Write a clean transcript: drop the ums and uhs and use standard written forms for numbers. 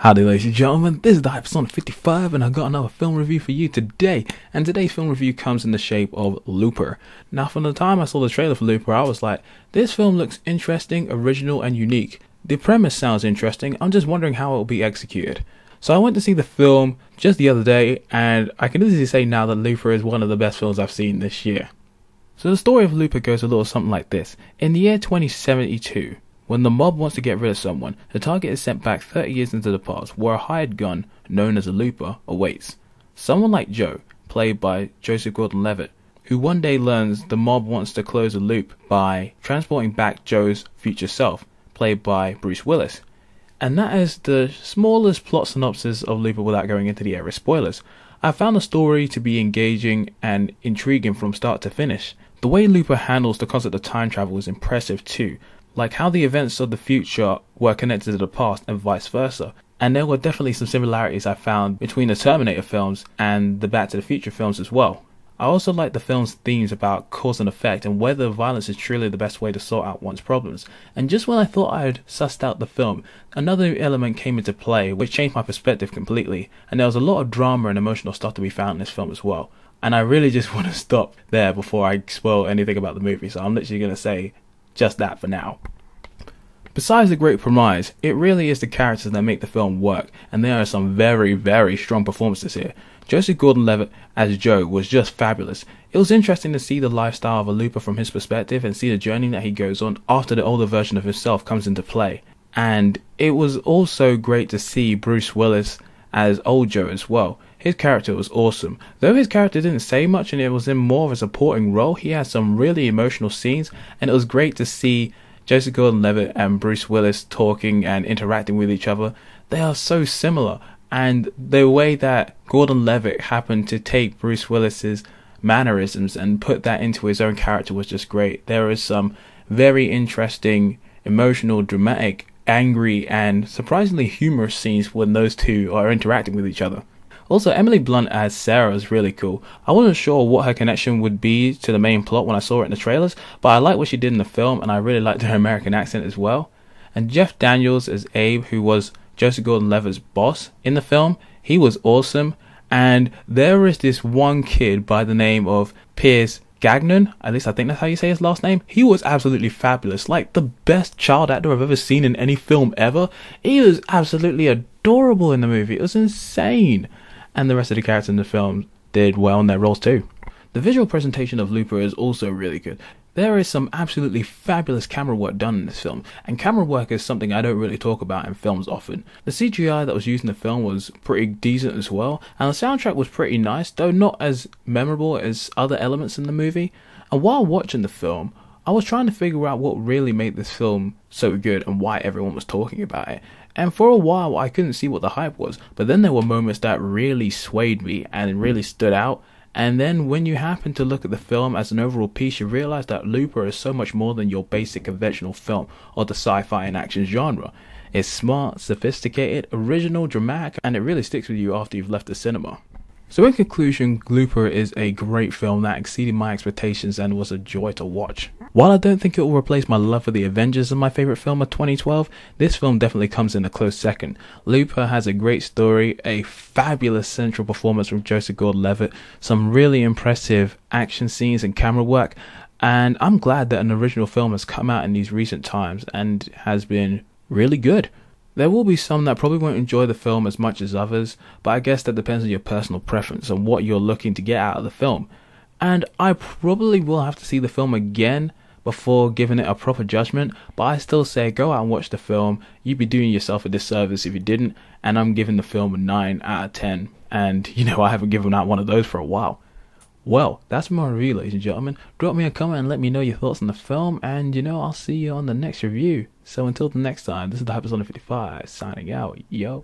Howdy ladies and gentlemen, this is the Hypersonic 55 and I got another film review for you today. And today's film review comes in the shape of Looper. Now from the time I saw the trailer for Looper, I was like, this film looks interesting, original and unique. The premise sounds interesting, I'm just wondering how it will be executed. So I went to see the film just the other day and I can easily say now that Looper is one of the best films I've seen this year. So the story of Looper goes a little something like this. In the year 2072, when the mob wants to get rid of someone, the target is sent back 30 years into the past, where a hired gun, known as a looper, awaits. Someone like Joe, played by Joseph Gordon-Levitt, who one day learns the mob wants to close a loop by transporting back Joe's future self, played by Bruce Willis. And that is the smallest plot synopsis of Looper without going into the area of spoilers. I found the story to be engaging and intriguing from start to finish. The way Looper handles the concept of time travel is impressive too, like how the events of the future were connected to the past and vice versa. And there were definitely some similarities I found between the Terminator films and the Back to the Future films as well. I also like the film's themes about cause and effect and whether violence is truly the best way to sort out one's problems. And just when I thought I had sussed out the film, another element came into play which changed my perspective completely, and there was a lot of drama and emotional stuff to be found in this film as well. And I really just want to stop there before I spoil anything about the movie, so I'm literally going to say just that for now. Besides the great premise, it really is the characters that make the film work, and there are some very, very strong performances here. Joseph Gordon-Levitt as Joe was just fabulous. It was interesting to see the lifestyle of a looper from his perspective and see the journey that he goes on after the older version of himself comes into play. And it was also great to see Bruce Willis as old Joe as well. His character was awesome. Though his character didn't say much and it was in more of a supporting role, he had some really emotional scenes, and it was great to see Joseph Gordon-Levitt and Bruce Willis talking and interacting with each other. They are so similar, and the way that Gordon-Levitt happened to take Bruce Willis's mannerisms and put that into his own character was just great. There is some very interesting, emotional, dramatic, angry and surprisingly humorous scenes when those two are interacting with each other. Also, Emily Blunt as Sarah is really cool. I wasn't sure what her connection would be to the main plot when I saw it in the trailers, but I like what she did in the film and I really liked her American accent as well. And Jeff Daniels as Abe, who was Joseph Gordon-Levitt's boss in the film, he was awesome. And there is this one kid by the name of Piers Gagnon, at least I think that's how you say his last name. He was absolutely fabulous, like the best child actor I've ever seen in any film ever. He was absolutely adorable in the movie, it was insane. And the rest of the characters in the film did well in their roles too. The visual presentation of Looper is also really good. There is some absolutely fabulous camera work done in this film, and camera work is something I don't really talk about in films often. The CGI that was used in the film was pretty decent as well, and the soundtrack was pretty nice, though not as memorable as other elements in the movie. And while watching the film, I was trying to figure out what really made this film so good and why everyone was talking about it. And for a while I couldn't see what the hype was, but then there were moments that really swayed me and really stood out. And then when you happen to look at the film as an overall piece, you realize that Looper is so much more than your basic conventional film or the sci-fi and action genre. It's smart, sophisticated, original, dramatic, and it really sticks with you after you've left the cinema. So in conclusion, Looper is a great film that exceeded my expectations and was a joy to watch. While I don't think it will replace my love for the Avengers as my favourite film of 2012, this film definitely comes in a close second. Looper has a great story, a fabulous central performance from Joseph Gordon-Levitt, some really impressive action scenes and camera work, and I'm glad that an original film has come out in these recent times and has been really good. There will be some that probably won't enjoy the film as much as others, but I guess that depends on your personal preference and what you're looking to get out of the film. And I probably will have to see the film again before giving it a proper judgment, but I still say go out and watch the film. You'd be doing yourself a disservice if you didn't, and I'm giving the film a 9 out of 10, and you know I haven't given out one of those for a while. Well, that's my review, ladies and gentlemen. Drop me a comment and let me know your thoughts on the film, and you know, I'll see you on the next review. So until the next time, this is the Hypersonic 55 signing out. Yo.